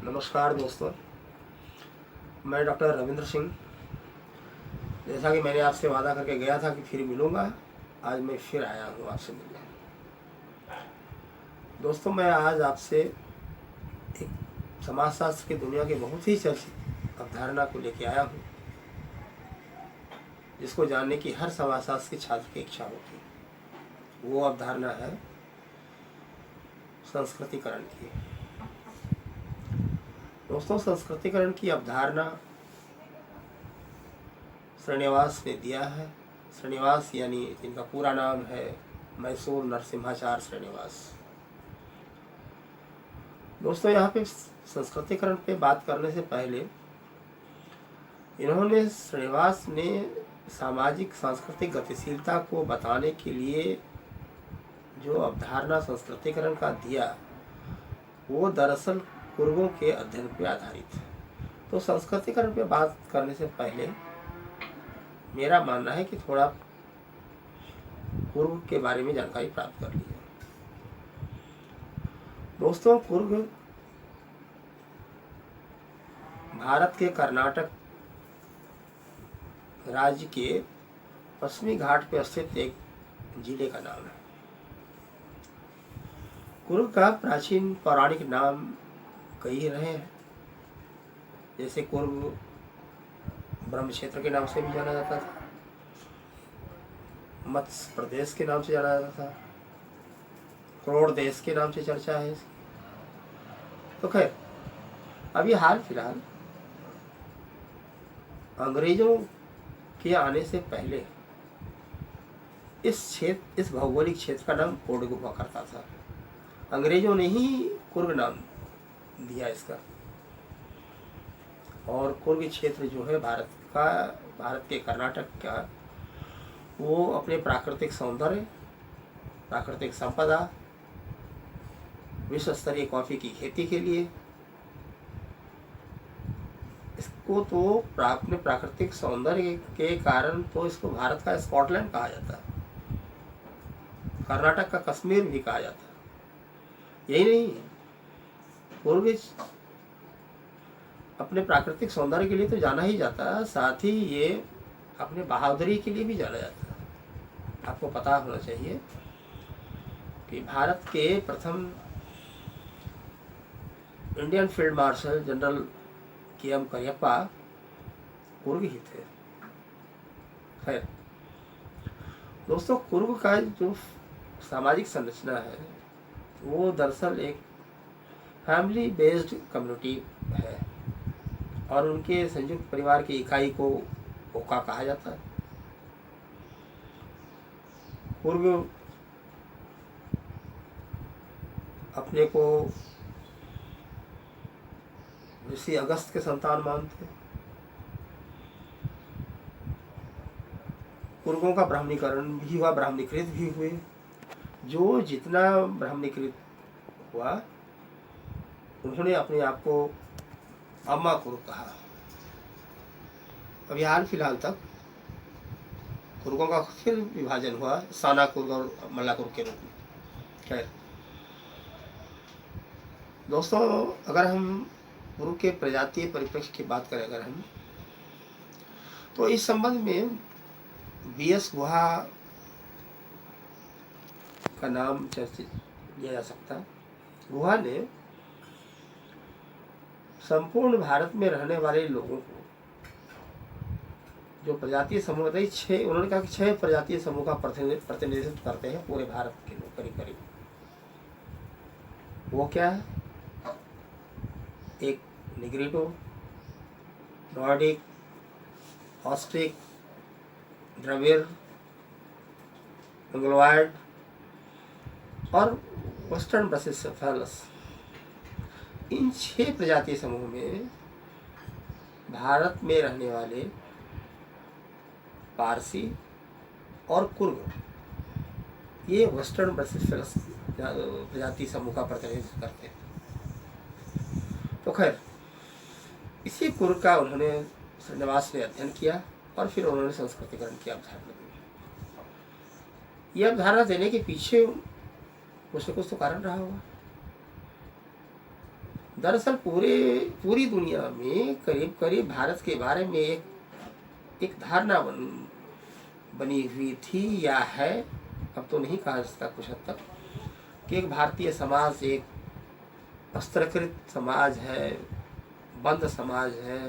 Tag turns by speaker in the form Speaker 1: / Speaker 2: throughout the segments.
Speaker 1: नमस्कार दोस्तों, मैं डॉक्टर रविंद्र सिंह। जैसा कि मैंने आपसे वादा करके गया था कि फिर मिलूँगा, आज मैं फिर आया हूँ आपसे मिलने। दोस्तों, मैं आज आपसे एक समाजशास्त्र की दुनिया की बहुत ही चर्चित अवधारणा को लेकर आया हूँ, जिसको जानने की हर समाजशास्त्र के छात्र की इच्छा होती है। वो अवधारणा है संस्कृतिकरण की। दोस्तों, संस्कृतिकरण की अवधारणा श्रीनिवास ने दिया है। श्रीनिवास यानी इनका पूरा नाम है मैसूर नरसिम्हाचार्य श्रीनिवास। दोस्तों, यहाँ पे संस्कृतिकरण पे बात करने से पहले इन्होंने श्रीनिवास ने सामाजिक सांस्कृतिक गतिशीलता को बताने के लिए जो अवधारणा संस्कृतिकरण का दिया, वो दरअसल कुर्गों के अध्ययन पर आधारित है। तो संस्कृतिकरण पे बात करने से पहले मेरा मानना है कि थोड़ा कुर्ग के बारे में जानकारी प्राप्त कर लीजिए। दोस्तों, कुर्ग भारत के कर्नाटक राज्य के पश्चिमी घाट पर स्थित एक जिले का नाम है। कुर्ग का प्राचीन पौराणिक नाम कई रहे हैं, जैसे कुर्ग ब्रह्म क्षेत्र के नाम से भी जाना जाता था, मत्स्य प्रदेश के नाम से जाना जाता था, करोड़ देश के नाम से चर्चा है इसकी। तो खैर, अभी हाल फिलहाल अंग्रेजों के आने से पहले इस भौगोलिक क्षेत्र का नाम कुर्ग हुआ करता था। अंग्रेजों ने ही कुर्ग नाम दिया इसका। और कुर्ग क्षेत्र जो है भारत के कर्नाटक का, वो अपने प्राकृतिक सौंदर्य, प्राकृतिक संपदा, विश्व स्तरीय कॉफ़ी की खेती के लिए इसको तो अपने प्राकृतिक सौंदर्य के कारण तो इसको भारत का स्कॉटलैंड कहा जाता है, कर्नाटक का कश्मीर भी कहा जाता है। यही नहीं, कुर्ग अपने प्राकृतिक सौंदर्य के लिए तो जाना ही जाता है, साथ ही ये अपने बहादुरी के लिए भी जाना जाता है। आपको पता होना चाहिए कि भारत के प्रथम Indian field marshal general K M. Cariappa Coorg ही थे। खैर दोस्तों, कुर्ग का जो सामाजिक संरचना है वो दरअसल एक फैमिली बेस्ड कम्युनिटी है, और उनके संयुक्त परिवार की इकाई को ओका कहा जाता है। कुर्ग अपने को ऋषि अगस्त के संतान मानते। कुर्गों का ब्राह्मणीकरण भी हुआ, ब्राह्मणीकृत भी हुए। जो जितना ब्राह्मणीकृत हुआ, उन्होंने अपने आप को अम्मा कुर्ग कहा। अभी हाल फिलहाल तक कुर्गों का फिर विभाजन हुआ साना कुर्ग और मल्ला कुर्ग के रूप में। खैर दोस्तों, अगर हम कुर्ग के प्रजातीय परिप्रेक्ष्य की बात करें अगर हम, तो इस संबंध में बी.एस. गुहा का नाम चर्चित लिया जा सकता है। गुहा ने संपूर्ण भारत में रहने वाले लोगों को जो प्रजातीय समूह बताई, उन्होंने कहा कि 6 प्रजातीय समूह का प्रतिनिधित्व करते हैं पूरे भारत के लोग करीब करीब। वो क्या है? एक निग्रिटो, नॉर्डिक, ऑस्ट्रिक, द्रविड़, मंगलोइड और वेस्टर्न ब्रासिसेफेलस। इन 6 प्रजातीय समूह में भारत में रहने वाले पारसी और कुर्ग, ये वेस्टर्न ब्रासिसेफेलस प्रजाति समूह का प्रतिनिधित्व करते हैं। तो खैर, इसी कुर्ग का उन्होंने श्रीनिवास ने अध्ययन किया और फिर उन्होंने संस्कृतिकरण की अवधारणा दी। यह अवधारणा देने के पीछे कुछ न कुछ तो कारण रहा होगा। दरअसल पूरी दुनिया में करीब करीब भारत के बारे में एक धारणा बनी हुई थी या है, अब तो नहीं कहा जा सकता कुछ हद तक, कि एक भारतीय समाज एक अस्त्रकृत समाज है, बंद समाज है,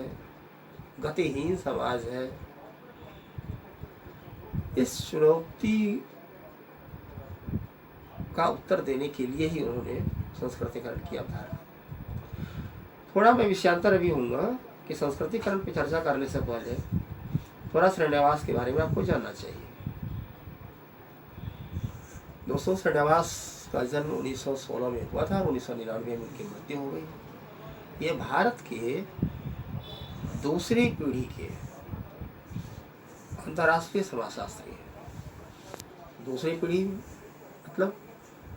Speaker 1: गतिहीन समाज है। इस चुनौती का उत्तर देने के लिए ही उन्होंने संस्कृतिकरण की अवधारणा। थोड़ा मैं विषयांतर अभी होऊंगा कि संस्कृतिकरण पर चर्चा करने से पहले थोड़ा श्रीनिवास के बारे में आपको जानना चाहिए। दोस्तों, श्रीनिवास का जन्म 1916 में हुआ था और 1999 में उनकी मृत्यु हो गई। ये भारत के दूसरी पीढ़ी के अंतर्राष्ट्रीय समाजशास्त्री हैं। दूसरी पीढ़ी मतलब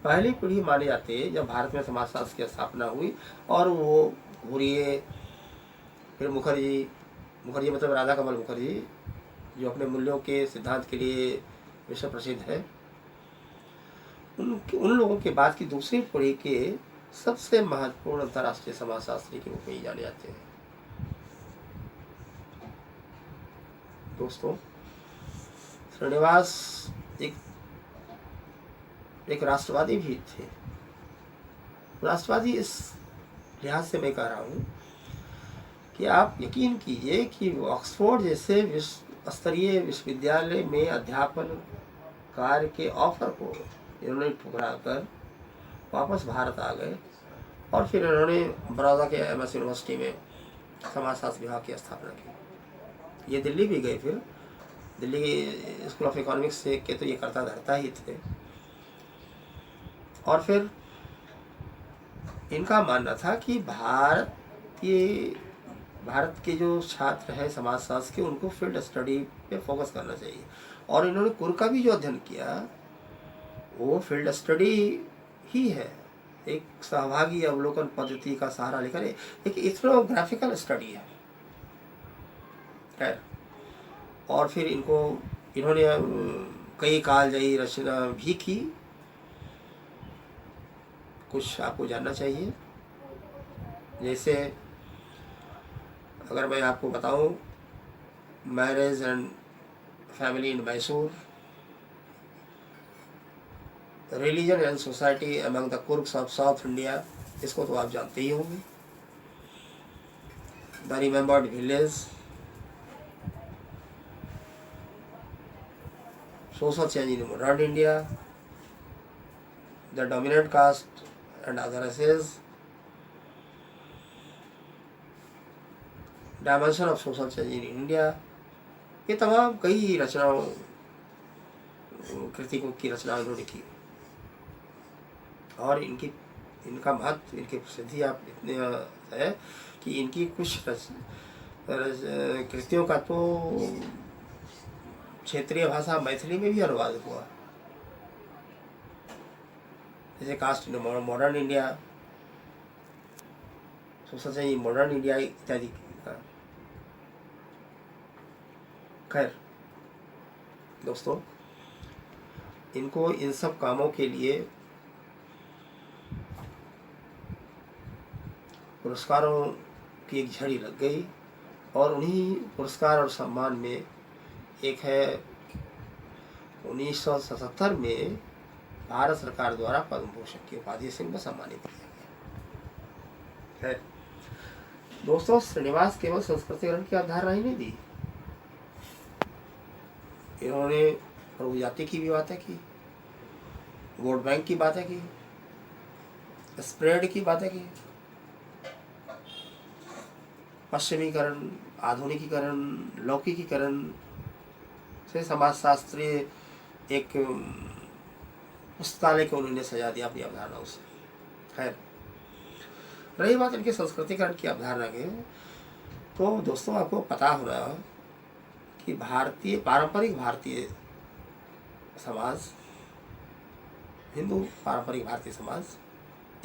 Speaker 1: पहली पीढ़ी माने जाते हैं जब भारत में समाजशास्त्र की स्थापना हुई, और वो घुरिये, फिर मुखर्जी मतलब राधा कमल मुखर्जी, जो अपने मूल्यों के सिद्धांत के लिए विश्व प्रसिद्ध है, उन लोगों के बाद की दूसरी पीढ़ी के सबसे महत्वपूर्ण अंतर्राष्ट्रीय समाजशास्त्री के रूप में जाने जाते हैं। दोस्तों, श्रीनिवास एक राष्ट्रवादी भी थे। राष्ट्रवादी इस लिहाज से मैं कह रहा हूँ कि आप यकीन कीजिए कि ऑक्सफोर्ड जैसे विश्व स्तरीय विश्वविद्यालय में अध्यापन कार्य के ऑफर को इन्होंने ठुकरा कर वापस भारत आ गए, और फिर इन्होंने बड़ौदा के एमएस यूनिवर्सिटी में समाजशास्त्र विभाग की स्थापना की। ये दिल्ली भी गए, फिर दिल्ली के स्कूल ऑफ इकोनॉमिक्स से के तो ये करता धरता ही थे। और फिर इनका मानना था कि भारत के जो छात्र हैं समाजशास्त्र के, उनको फील्ड स्टडी पे फोकस करना चाहिए। और इन्होंने कुर का भी जो अध्ययन किया वो फील्ड स्टडी ही है, एक सहभागी अवलोकन पद्धति का सहारा लेकर एक इथनोग्राफिकल स्टडी है। खैर, और फिर इन्होंने कई कालजयी रचना भी की। कुछ आपको जानना चाहिए, जैसे अगर मैं आपको बताऊं, marriage and family in Mysore, religion and society among the Coorgs of South India, इसको तो आप जानते ही होंगे। The remembered village, social change in modern India, the dominant caste and other essays, dimension of social change in India, ये तमाम कई रचनाओं कृतिकों की रचनाएं उन्होंने की। और इनका महत्व, इनकी प्रसिद्धि आप इतने है कि इनकी कुछ कृतियों का तो क्षेत्रीय भाषा मैथिली में भी अनुवाद हुआ, जैसे caste in modern India, social change in modern India इत्यादि। खैर दोस्तों, इनको इन सब कामों के लिए पुरस्कारों की एक झड़ी लग गई, और उन्हीं पुरस्कार और सम्मान में एक है 1977 में भारत सरकार द्वारा पद्म भूषण की उपाधि से इनको सम्मानित किया गया। खैर दोस्तों, श्रीनिवास केवल संस्कृतिकरण की अवधारणा ही नहीं दी, इन्होंने प्रभु जाति की भी बातें की, वोट बैंक की बातें की, स्प्रेड की बातें की, पश्चिमीकरण, आधुनिकीकरण, लौकिकीकरण से समाजशास्त्रीय एक पुस्तकालय को उन्होंने सजा दिया अपनी अवधारणाओं से। खैर, रही बात इनके संस्कृतिकरण की अवधारणा के, तो दोस्तों आपको पता होना कि पारंपरिक भारतीय समाज, हिंदू पारंपरिक भारतीय समाज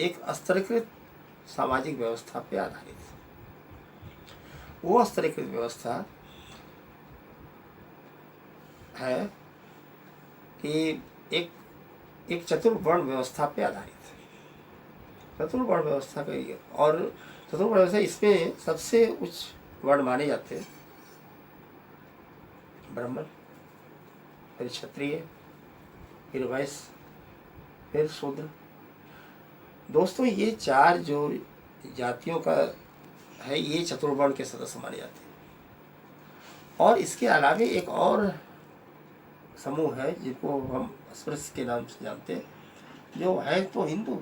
Speaker 1: एक स्तरीकृत सामाजिक व्यवस्था पे आधारित है। वो स्तरीकृत व्यवस्था है कि एक चतुर्वर्ण व्यवस्था पे आधारित है। चतुर्वर्ण व्यवस्था का ही है। और चतुर्वर्ण व्यवस्था इसमें सबसे उच्च वर्ण माने जाते हैं ब्राह्मण, फिर क्षत्रिय, फिर वैश्य, फिर शूद्र। दोस्तों ये चार जो जातियों का है ये चतुर्वर्ण के सदस्य माने जाते हैं। और इसके अलावा एक और समूह है जिनको हम अस्पृश्य के नाम से जानते हैं, जो है तो हिंदू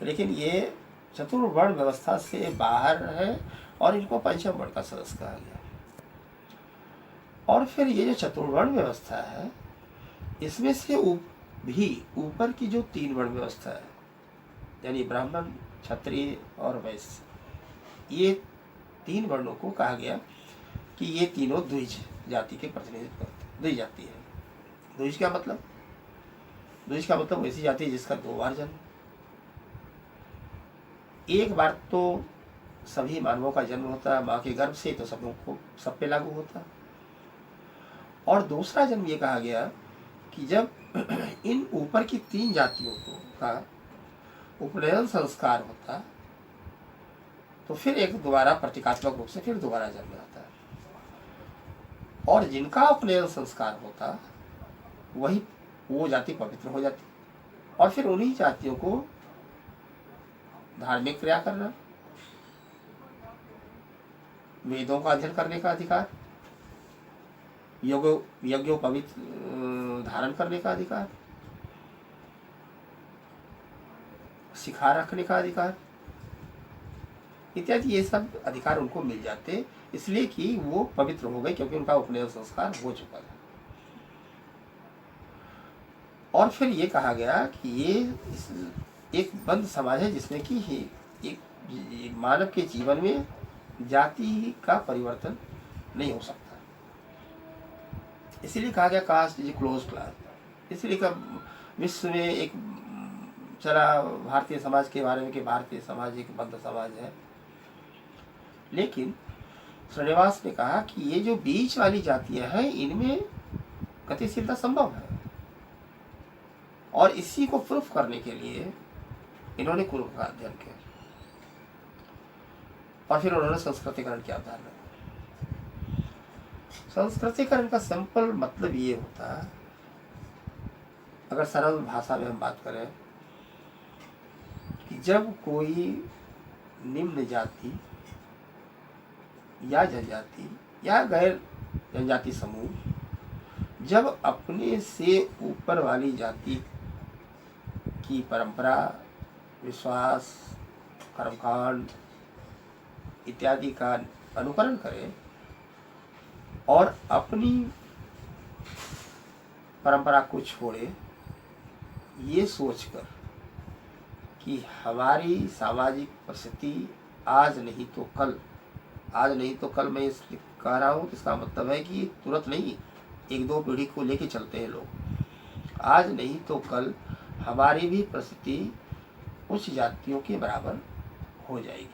Speaker 1: लेकिन ये चतुर्वर्ण व्यवस्था से बाहर है और इनको पंचम वर्ण का सदस्य कहा गया। और फिर ये जो चतुर्वर्ण व्यवस्था है इसमें से भी ऊपर की जो तीन वर्ण व्यवस्था है यानी ब्राह्मण, क्षत्रिय और वैश्य, ये तीन वर्णों को कहा गया कि ये तीनों द्विज जाति के प्रतिनिधित्व करते हैं। द्विज जाति है। द्विज क्या मतलब? द्विज का मतलब वैसी जाति है जिसका दो बार जन्म। एक बार तो सभी मानवों का जन्म होता है माँ के गर्भ से, तो सब पे लागू होता है। और दूसरा जन्म ये कहा गया कि जब इन ऊपर की तीन जातियों का उपनयन संस्कार होता तो फिर एक दोबारा प्रतीकात्मक रूप से फिर दोबारा जन्म आता है। और जिनका उपनयन संस्कार होता वही वो जाति पवित्र हो जाती और फिर उन्हीं जातियों को धार्मिक क्रिया करना, वेदों का अध्ययन करने का अधिकार, यज्ञों पवित्र धारण करने का अधिकार, शिखा रखने का अधिकार इत्यादि, ये सब अधिकार उनको मिल जाते इसलिए कि वो पवित्र हो गए क्योंकि उनका उपनयन संस्कार हो चुका था। और फिर ये कहा गया कि ये एक बंद समाज है जिसमें कि एक मानव के जीवन में जाति का परिवर्तन नहीं हो सकता। इसीलिए कहा गया कास्ट इज क्लोज क्लास। इसलिए कब विश्व में एक चला भारतीय समाज के बारे में कि भारतीय समाज एक बंद समाज है, लेकिन श्रीनिवास ने कहा कि ये जो बीच वाली जातियां हैं इनमें गतिशीलता संभव है और इसी को प्रूफ करने के लिए इन्होंने कुर्म का अध्ययन किया और फिर उन्होंने संस्कृतिकरण की अवधारणा। संस्कृतिकरण का सिंपल मतलब ये होता है, अगर सरल भाषा में हम बात करें, कि जब कोई निम्न जाति या जनजाति या गैर जनजाति समूह जब अपने से ऊपर वाली जाति की परंपरा, विश्वास, कर्मकांड इत्यादि का अनुकरण करे और अपनी परंपरा को छोड़े, ये सोचकर कि हमारी सामाजिक परिस्थिति आज नहीं तो कल मैं इसलिए कह रहा हूँ, इसका मतलब है कि तुरंत नहीं, एक दो पीढ़ी को लेके चलते हैं लोग। आज नहीं तो कल हमारी भी परिस्थिति उच्च जातियों के बराबर हो जाएगी।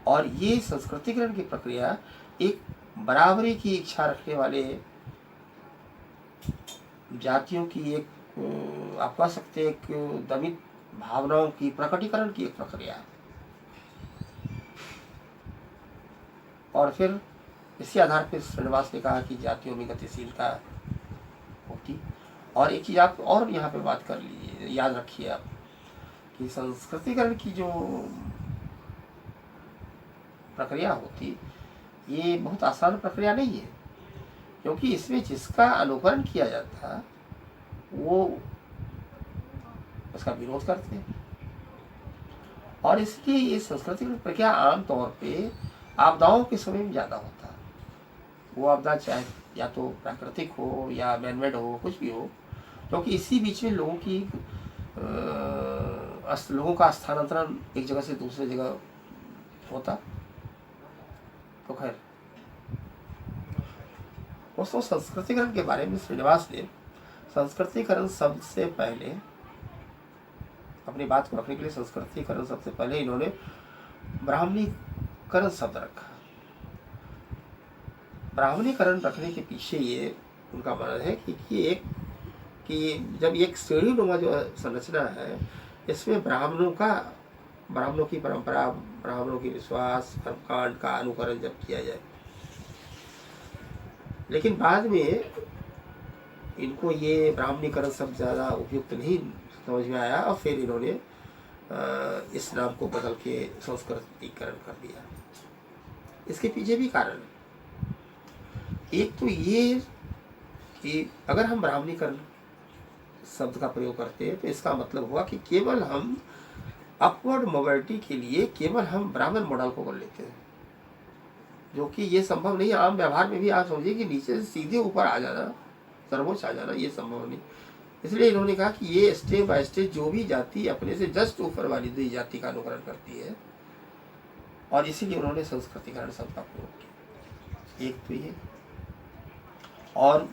Speaker 1: और ये संस्कृतिकरण की प्रक्रिया एक बराबरी की इच्छा रखने वाले जातियों की एक आप कह सकते एक दमित भावनाओं की प्रकटीकरण की एक प्रक्रिया है। और फिर इसी आधार पर श्रीनिवास ने कहा कि जातियों में गतिशीलता होती। और एक चीज आप और यहाँ पे बात कर लीजिए, याद रखिए आप कि संस्कृतिकरण की जो प्रक्रिया होती ये बहुत आसान प्रक्रिया नहीं है, क्योंकि इसमें जिसका अनुकरण किया जाता है वो उसका विरोध करते हैं। और इसलिए ये संस्कृतिकरण प्रक्रिया आमतौर पे आपदाओं के समय में ज़्यादा होता है। वो आपदा चाहे या तो प्राकृतिक हो या मैनमेड हो, कुछ भी हो, क्योंकि इसी बीच में लोगों का स्थानांतरण एक जगह से दूसरी जगह होता। तो खैर दोस्तों, संस्कृतिकरण के बारे में श्रीनिवास ने संस्कृतिकरण शब्द से पहले अपनी बात को रखने के लिए संस्कृतिकरण सबसे पहले इन्होंने ब्राह्मणीकरण शब्द रखा। ब्राह्मणीकरण रखने के पीछे ये उनका मानना है कि ये एक कि जब एक श्रेणी नुमा जो संरचना है, इसमें ब्राह्मणों की परंपरा, ब्राह्मणों की विश्वास, कर्मकांड का अनुकरण जब किया जाए, लेकिन बाद में इनको ये ब्राह्मणीकरण शब्द ज़्यादा उपयुक्त नहीं समझ में आया और फिर इन्होंने इस नाम को बदल के संस्कृतिकरण कर दिया। इसके पीछे भी कारण है। एक तो ये कि अगर हम ब्राह्मणीकरण शब्द का प्रयोग करते हैं तो इसका मतलब हुआ कि केवल हम अपवर्ड मोबिलिटी के लिए केवल हम ब्राह्मण मॉडल को कर लेते हैं, जो कि ये संभव नहीं। आम व्यवहार में भी आप समझिए कि नीचे से सीधे ऊपर आ जाना, सर्वोच्च आ जाना, ये संभव नहीं। इसलिए इन्होंने कहा कि ये स्टेप बाय स्टेप जो भी जाति अपने से जस्ट ऊपर वाली दूसरी जाति का अनुकरण करती है, और इसीलिए उन्होंने संस्कृतिकरण शब्द का प्रयोग किया। एक तो ये, और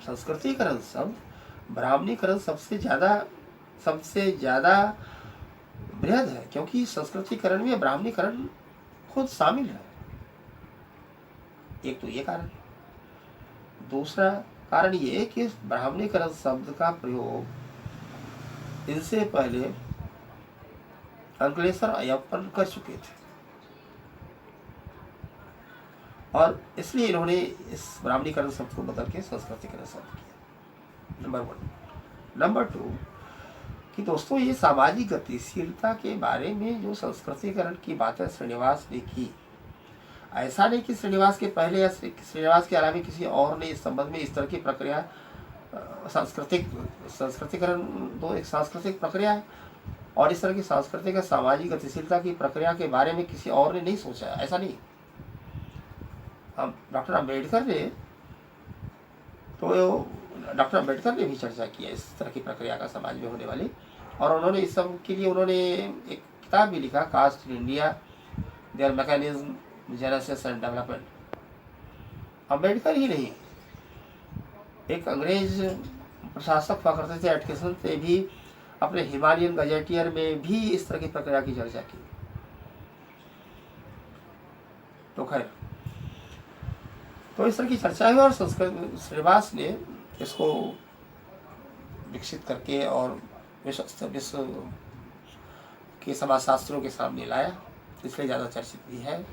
Speaker 1: संस्कृतिकरण शब्द ब्राह्मणीकरण सबसे ज्यादा बृहद है, क्योंकि संस्कृतिकरण में ब्राह्मणीकरण खुद शामिल है। एक तो ये कारण। दूसरा कारण ये कि ब्राह्मणीकरण शब्द का प्रयोग इनसे पहले अंकलेश्वर अय्यप्पन कर चुके थे, और इसलिए इन्होंने इस ब्राह्मणीकरण शब्द को बदल के संस्कृतिकरण शब्द किया। नंबर 1। नंबर 2 कि दोस्तों, ये सामाजिक गतिशीलता के बारे में जो संस्कृतिकरण की बातें श्रीनिवास ने की, ऐसा नहीं कि श्रीनिवास के पहले या श्रीनिवास के अलावा किसी और ने इस संबंध में इस तरह की प्रक्रिया, संस्कृतिकरण तो एक सांस्कृतिक प्रक्रिया है, और इस तरह की सांस्कृतिक या सामाजिक गतिशीलता की प्रक्रिया के बारे में किसी और ने नहीं सोचा, ऐसा नहीं। हम डॉक्टर अम्बेडकर ने भी चर्चा की है इस तरह की प्रक्रिया का समाज में होने वाली, और उन्होंने इस सब के लिए उन्होंने एक किताब भी लिखा, caste in India, their mechanism, genesis and development. Ambedkar ही नहीं, एक अंग्रेज प्रशासक हुआ करते थे एटकिंसन से भी अपने हिमालयन गजेटियर में भी इस तरह की प्रक्रिया की चर्चा की। तो खैर, तो इस तरह की चर्चा हुई, और श्रीनिवास ने इसको विकसित करके और विश्व के समाजशास्त्रियों के सामने लाया, इसलिए ज़्यादा चर्चित भी है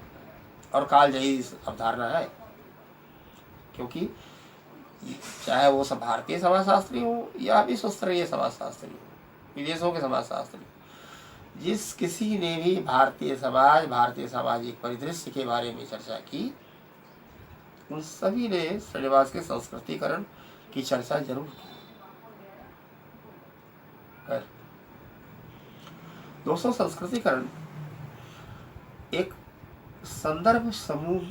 Speaker 1: और कालजयी अवधारणा है, क्योंकि चाहे वो सब भारतीय समाजशास्त्री हो या विश्व स्तरीय समाजशास्त्री हो, विदेशों के समाजशास्त्री, जिस किसी ने भी भारतीय सामाजिक परिदृश्य के बारे में चर्चा की, उन सभी ने श्रीनिवास के संस्कृतिकरण की चर्चा जरूर की। दोस्तों, संस्कृतिकरण एक संदर्भ समूह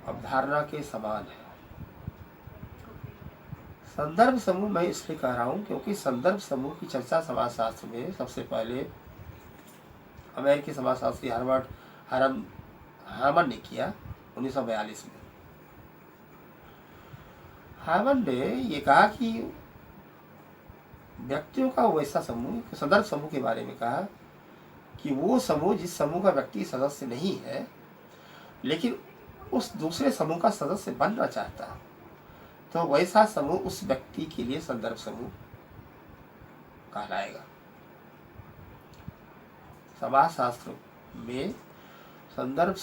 Speaker 1: अवधारणा के समान है। संदर्भ समूह मैं इसलिए कह रहा हूं क्योंकि संदर्भ समूह की चर्चा समाजशास्त्र में सबसे पहले अमेरिकी समाजशास्त्री हार्मन ने किया 1942 में। हार्मन ने ये कहा कि व्यक्तियों का वैसा समूह, संदर्भ समूह के बारे में कहा कि वो समूह जिस समूह का व्यक्ति सदस्य नहीं है लेकिन उस दूसरे समूह का सदस्य बनना चाहता है, तो वैसा समूह उस व्यक्ति के लिए संदर्भ समूह कहलाएगा। समाजशास्त्र में संदर्भ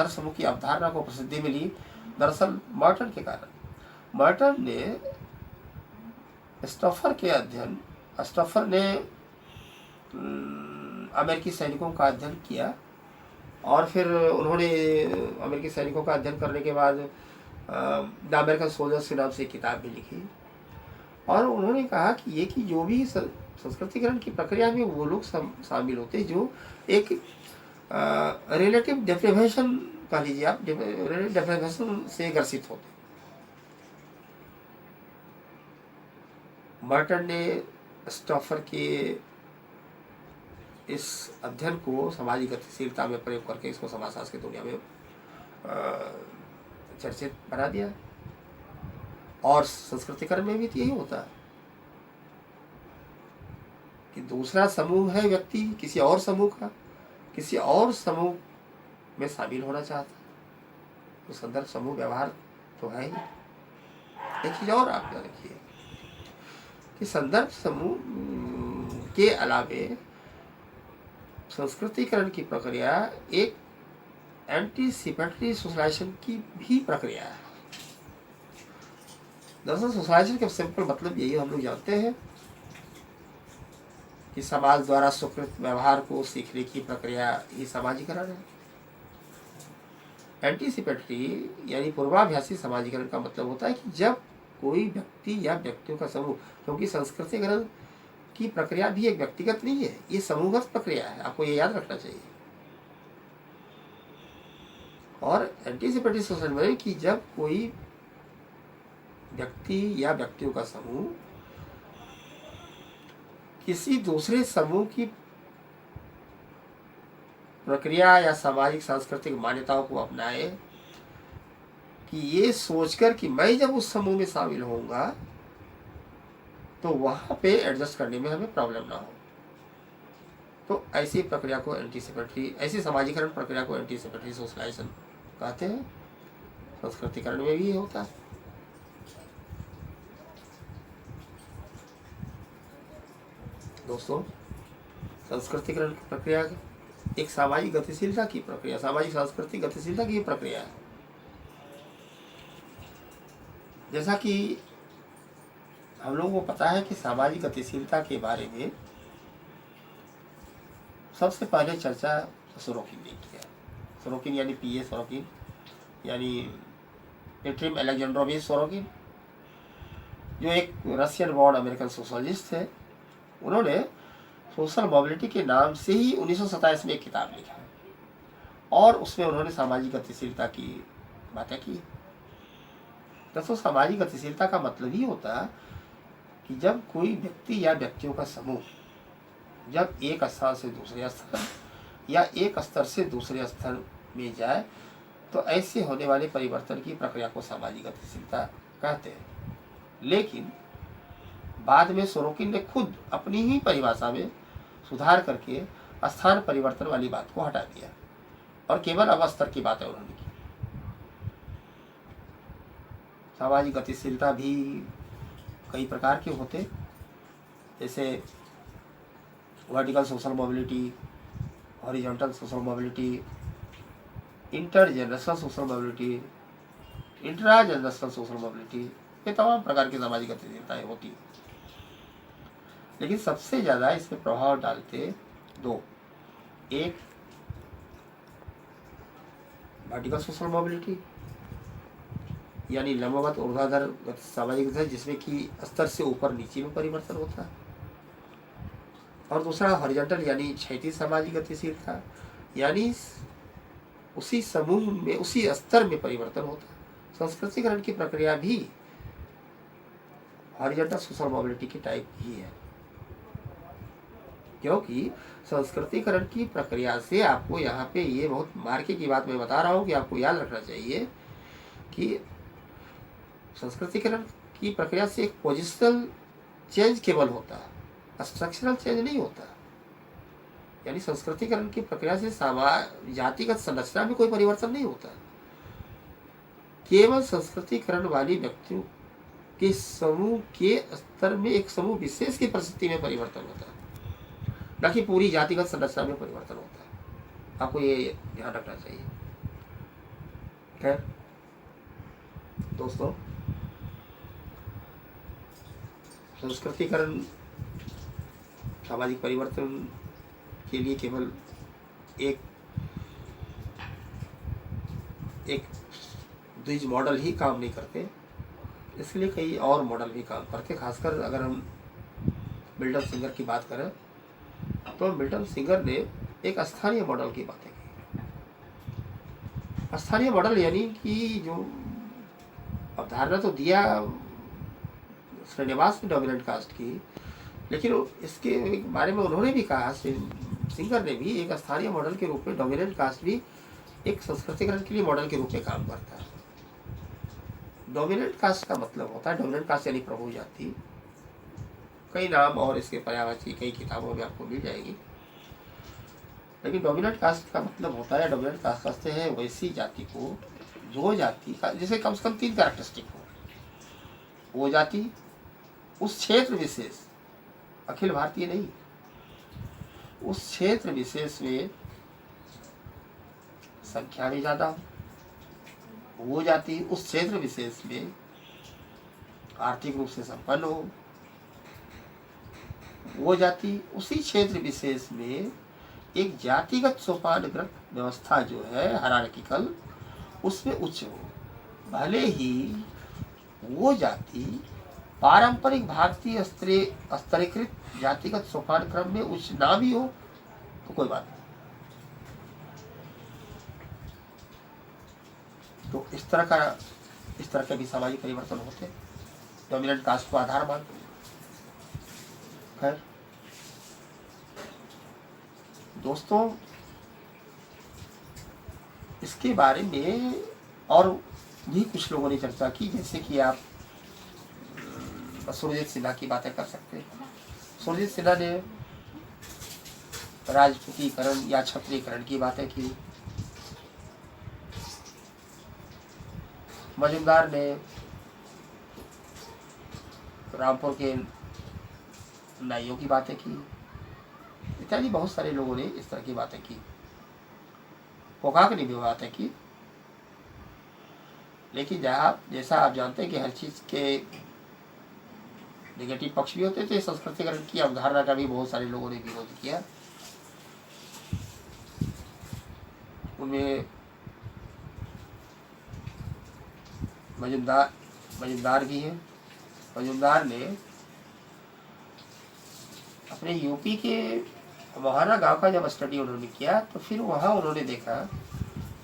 Speaker 1: समूह की अवधारणा को प्रसिद्धि मिली दरअसल मर्टन के कारण। मर्टन ने स्टफर ने अमेरिकी सैनिकों का अध्ययन किया, और फिर उन्होंने अमेरिकी सैनिकों का अध्ययन करने के बाद द अमेरिकन सोल्जर्स के नाम से एक किताब भी लिखी, और उन्होंने कहा कि जो भी संस्कृतिकरण की प्रक्रिया में वो लोग शामिल होते जो एक रिलेटिव डेप्रिवेशन कह लीजिए आप, रिलेटिव डेप्रिवेशन से ग्रसित होते। मर्टन ने स्टफर के इस अध्ययन को सामाजिक गतिशीलता में प्रयोग करके इसको समाजशास्त्र की दुनिया में चर्चित बना दिया, और संस्कृतिकरण में भी यही होता है कि दूसरा समूह है व्यक्ति किसी और समूह में शामिल होना चाहता है, तो संदर्भ समूह व्यवहार तो है ही। एक चीज और आप याद रखिए कि संदर्भ समूह के अलावे संस्कृतिकरण की प्रक्रिया एक एंटीसिपेटरी सोशलाइजेशन की भी प्रक्रिया है। दरअसल सोशलाइजेशन का सिंपल मतलब यही हम लोग जानते हैं कि समाज द्वारा स्वीकृत व्यवहार को सीखने की प्रक्रिया ही सामाजिकरण है। एंटीसिपेटरी यानी पूर्वाभ्यासी सामाजिकरण का मतलब होता है कि जब कोई व्यक्ति या व्यक्तियों का समूह, क्योंकि संस्कृतिकरण की प्रक्रिया भी एक व्यक्तिगत नहीं है, ये समूहगत प्रक्रिया है, आपको ये याद रखना चाहिए। और एंटीसिपेटरी सोशल में कि जब कोई व्यक्ति या व्यक्तियों का समूह किसी दूसरे समूह की प्रक्रिया या सामाजिक सांस्कृतिक मान्यताओं को अपनाए कि ये सोचकर कि मैं जब उस समूह में शामिल होऊंगा तो वहां पे एडजस्ट करने में हमें प्रॉब्लम ना हो, तो ऐसी प्रक्रिया को एंटीसिपेटरी, ऐसी सामाजिकरण प्रक्रिया को एंटीसिपेटरी सोशलाइजेशन कहते हैं। संस्कृतिकरण में भी होता है। दोस्तों, संस्कृतिकरण की प्रक्रिया एक सामाजिक गतिशीलता की प्रक्रिया, सामाजिक सांस्कृतिक गतिशीलता की प्रक्रिया है। जैसा कि हम लोगों को पता है कि सामाजिक गतिशीलता के बारे में सबसे पहले चर्चा सोरोकिन ने किया। सोरोकिन यानी पीए सोरोकिन, यानी पेट्रिम अलेक्जेंड्रोविच सोरोकिन, जो एक रशियन बॉर्न अमेरिकन सोशलिस्ट थे। उन्होंने सोशल मोबिलिटी के नाम से ही 1927 में एक किताब लिखा है और उसमें उन्होंने सामाजिक गतिशीलता की बातें की। दोस्तों, सामाजिक गतिशीलता का मतलब ही होता है कि जब कोई व्यक्ति या व्यक्तियों का समूह जब एक स्थान से दूसरे स्तर या एक स्तर से दूसरे स्तर में जाए तो ऐसे होने वाले परिवर्तन की प्रक्रिया को सामाजिक गतिशीलता कहते हैं। लेकिन बाद में सोरोकिन ने खुद अपनी ही परिभाषा में सुधार करके स्थान परिवर्तन वाली बात को हटा दिया और केवल अब स्तर की बातें उन्होंने की। सामाजिक गतिशीलता भी कई प्रकार के होते, जैसे vertical social mobility, horizontal social mobility, intergenerational social mobility, intra generational social mobility, ये तमाम प्रकार की सामाजिक गतिशीलताएं होती। लेकिन सबसे ज़्यादा इसमें प्रभाव डालते दो, एक वर्टिकल सोशल मोबिलिटी यानी लंबवत ऊर्ध्वाधर सामाजिक गतिशीलता जिसमें कि स्तर से ऊपर नीचे में परिवर्तन होता है, और दूसरा हॉरिजॉन्टल यानी क्षैतिज सामाजिक गतिशीलता, यानी उसी समूह में उसी स्तर में परिवर्तन होता है। संस्कृतिकरण की प्रक्रिया भी हॉरिजॉन्टल सोशल मोबिलिटी की टाइप ही है, क्योंकि संस्कृतिकरण की प्रक्रिया से आपको यहाँ पे ये बहुत मार्के की बात मैं बता रहा हूँ कि आपको याद रखना चाहिए कि संस्कृतिकरण की प्रक्रिया से एक पोजिशनल चेंज केवल होता है, स्ट्रक्चरल चेंज नहीं होता। यानी संस्कृतिकरण की प्रक्रिया से जातिगत संरचना में कोई परिवर्तन नहीं होता, केवल संस्कृतिकरण वाली व्यक्तियों के समूह के स्तर में एक समूह विशेष की परिस्थिति में परिवर्तन होता है, न कि पूरी जातिगत संरचना में परिवर्तन होता है। आपको ये ध्यान रखना चाहिए। खैर दोस्तों, संस्कृतिकरण सामाजिक परिवर्तन के लिए केवल एक द्विज मॉडल ही काम नहीं करते, इसलिए कई और मॉडल भी काम करते। खासकर अगर हम मिल्टन सिंगर की बात करें तो मिल्टन सिंगर ने एक स्थानीय मॉडल की बातें की। स्थानीय मॉडल यानी कि जो अवधारणा तो दिया श्रीनिवास ने डोमिनेंट कास्ट की, लेकिन इसके बारे में उन्होंने भी कहा, सिंगर ने भी, एक स्थानीय मॉडल के रूप में डोमिनेंट कास्ट भी एक संस्कृतिकरण के लिए मॉडल के रूप में काम करता है। डोमिनेंट कास्ट का मतलब होता है, डोमिनेंट कास्ट यानी प्रभु जाति, कई नाम और इसके पर्यायवाची कई किताबों में आपको मिल जाएगी। लेकिन डोमिनेंट कास्ट का मतलब होता है, डोमिनेंट कास्ट कहते हैं वैसी जाति को जो जाति का जैसे कम से कम 3 कैरेक्टरिस्टिक हो। वो जाति उस क्षेत्र विशेष, अखिल भारतीय नहीं, उस क्षेत्र विशेष में संख्या में ज़्यादा हो, वो जाति उस क्षेत्र विशेष में आर्थिक रूप से संपन्न हो, वो जाति उसी क्षेत्र विशेष में एक जातिगत सोपानकृत व्यवस्था जो है हायरार्किकल, उसमें उच्च हो। भले ही वो जाति पारंपरिक भारतीय स्तरीकृत जातिगत सोपान क्रम में उच्च ना भी हो तो कोई बात नहीं। तो इस तरह के भी सामाजिक परिवर्तन होते हैं, डोमिनेंट कास्ट को आधार मान। खैर दोस्तों, इसके बारे में और भी कुछ लोगों ने चर्चा की, जैसे कि आप सुरजीत सिन्हा की बातें कर सकते हैं। सुरजीत सिन्हा ने राजपूतीकरण या क्षत्रियकरण की बातें की, मजुमदार ने रामपुर के नाइयों की बातें की, इत्यादि बहुत सारे लोगों ने इस तरह की बातें की। पोकाक ने भी बातें की। लेकिन जैसा आप जानते हैं कि हर चीज के नेगेटिव पक्ष भी होते थे, संस्कृतिकरण की अवधारणा का भी बहुत सारे लोगों ने विरोध किया। उनमें मजुमदार भी हैं। मजुमदार ने अपने यूपी के मोहाना गांव का जब स्टडी उन्होंने किया तो फिर वहाँ उन्होंने देखा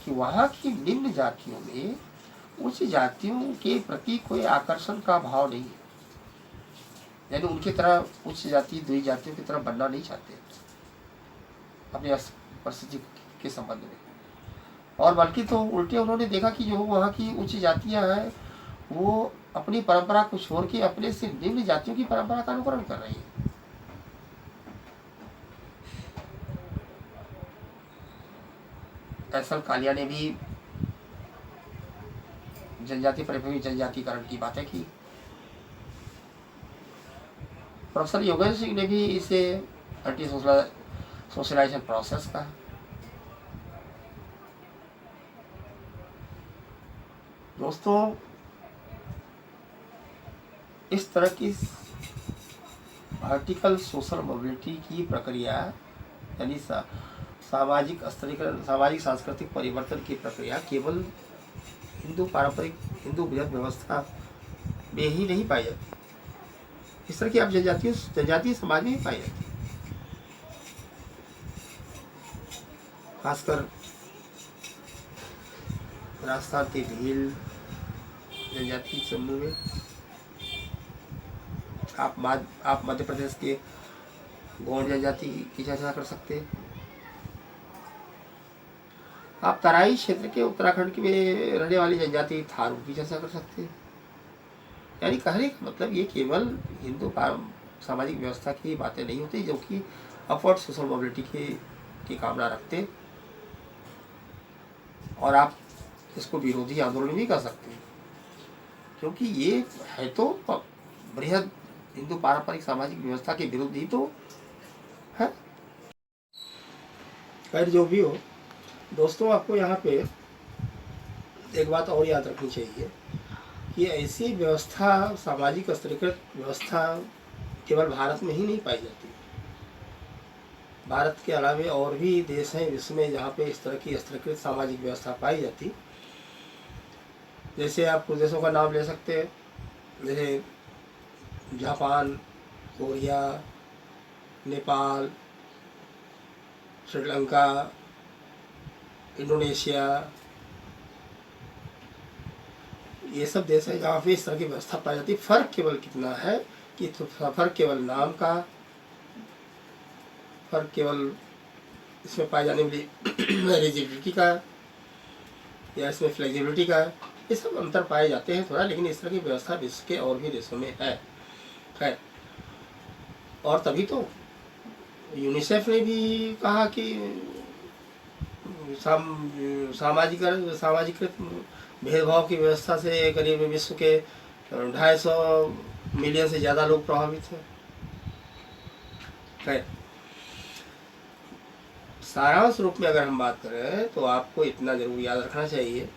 Speaker 1: कि वहाँ की निम्न जातियों में उच्च जातियों के प्रति कोई आकर्षण का भाव नहीं है, यानी उनकी तरह उच्च जाति द्विज जातियों की तरह बनना नहीं चाहते अपनी परिस्थिति के संबंध में। और बल्कि तो उल्टे उन्होंने देखा कि जो वहाँ की उच्च जातियाँ हैं वो अपनी परंपरा को छोड़ के अपने से निम्न जातियों की परंपरा का अनुकरण कर रही है। एस एल कालिया ने भी जनजाति परिभवी जनजातिकरण की बातें की। प्रोफेसर योगेंद्र सिंह ने भी इसे एंटी सोशलाइजेशन प्रोसेस कहा। दोस्तों, इस तरह की वर्टिकल सोशल मोबिलिटी की प्रक्रिया यानी सामाजिक स्तरीकरण, सामाजिक सांस्कृतिक परिवर्तन की प्रक्रिया केवल पारंपरिक हिंदू बृहद व्यवस्था में ही नहीं पाई जाती, इस तरह की आप जनजातीय समाज में ही पाई जाती। खासकर राजस्थान के भील जनजाति समूह में, आप मध्य प्रदेश के गौड़ जनजाति की चर्चा कर सकते हैं। आप तराई क्षेत्र के उत्तराखंड में रहने वाली जनजाति थारू की चर्चा कर सकते हैं। यानी कहने का मतलब ये केवल हिंदू सामाजिक व्यवस्था की बातें नहीं होती जो कि अपवर्ड सोशल मोबिलिटी की कामना रखते, और आप इसको विरोधी आंदोलन भी कर सकते हैं, क्योंकि ये है तो बृहद हिंदू पारंपरिक सामाजिक व्यवस्था के विरुद्ध ही तो है। खैर जो भी हो दोस्तों, आपको यहाँ पे एक बात और याद रखनी चाहिए कि ऐसी व्यवस्था, सामाजिक स्तरीकृत व्यवस्था केवल भारत में ही नहीं पाई जाती। भारत के अलावा और भी देश हैं विश्व में जहाँ पे इस तरह की स्तरीकृत सामाजिक व्यवस्था पाई जाती। जैसे आप कुछ देशों का नाम ले सकते हैं, जैसे Japan, Korea, Nepal, Sri Lanka, Indonesia, ये सब देश है जहाँ पे इस तरह की व्यवस्था पाई जाती है। फर्क केवल कितना है कि फर्क केवल नाम का, फर्क केवल इसमें पाई जाने वाली रिजिडिटी का या इसमें फ्लेक्सिबिलिटी का, ये सब अंतर पाए जाते हैं थोड़ा, लेकिन इस तरह की व्यवस्था विश्व के और भी देशों में है। खैर, और तभी तो यूनिसेफ ने भी कहा कि सामाजिकृत भेदभाव की व्यवस्था से करीब विश्व के 250 मिलियन से ज़्यादा लोग प्रभावित हैं। खैर, सारांश रूप में अगर हम बात करें तो आपको इतना जरूर याद रखना चाहिए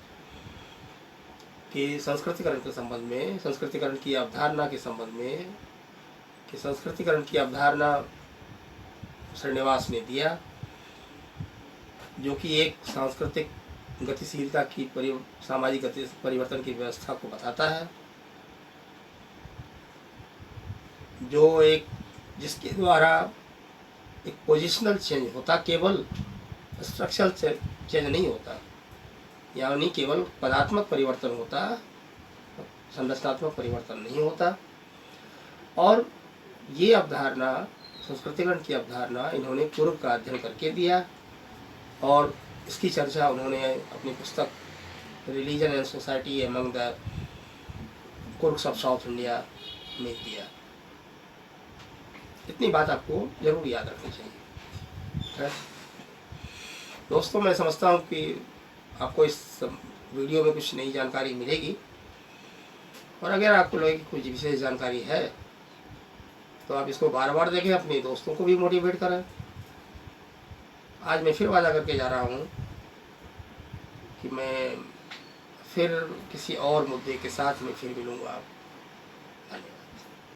Speaker 1: कि संस्कृतिकरण के संबंध में, संस्कृतिकरण की अवधारणा के संबंध में, कि संस्कृतिकरण की अवधारणा श्रीनिवास ने दिया, जो कि एक सांस्कृतिक गतिशीलता की सामाजिक परिवर्तन की व्यवस्था को बताता है, जो एक जिसके द्वारा एक पोजिशनल चेंज होता, केवल स्ट्रक्चरल चेंज नहीं होता, यानी केवल पदात्मक परिवर्तन होता, संरचनात्मक परिवर्तन नहीं होता। और ये अवधारणा, संस्कृतिकरण की अवधारणा, इन्होंने कुर्ग का अध्ययन करके दिया और इसकी चर्चा उन्होंने अपनी पुस्तक religion and society among the Coorgs of South India में दिया। इतनी बात आपको जरूर याद रखनी चाहिए। दोस्तों, मैं समझता हूँ कि आपको इस वीडियो में कुछ नई जानकारी मिलेगी, और अगर आपको लगे कि कुछ विशेष जानकारी है तो आप इसको बार बार देखें, अपने दोस्तों को भी मोटिवेट करें। आज मैं फिर वादा करके जा रहा हूँ कि मैं फिर किसी और मुद्दे के साथ में फिर मिलूँगा। धन्यवाद।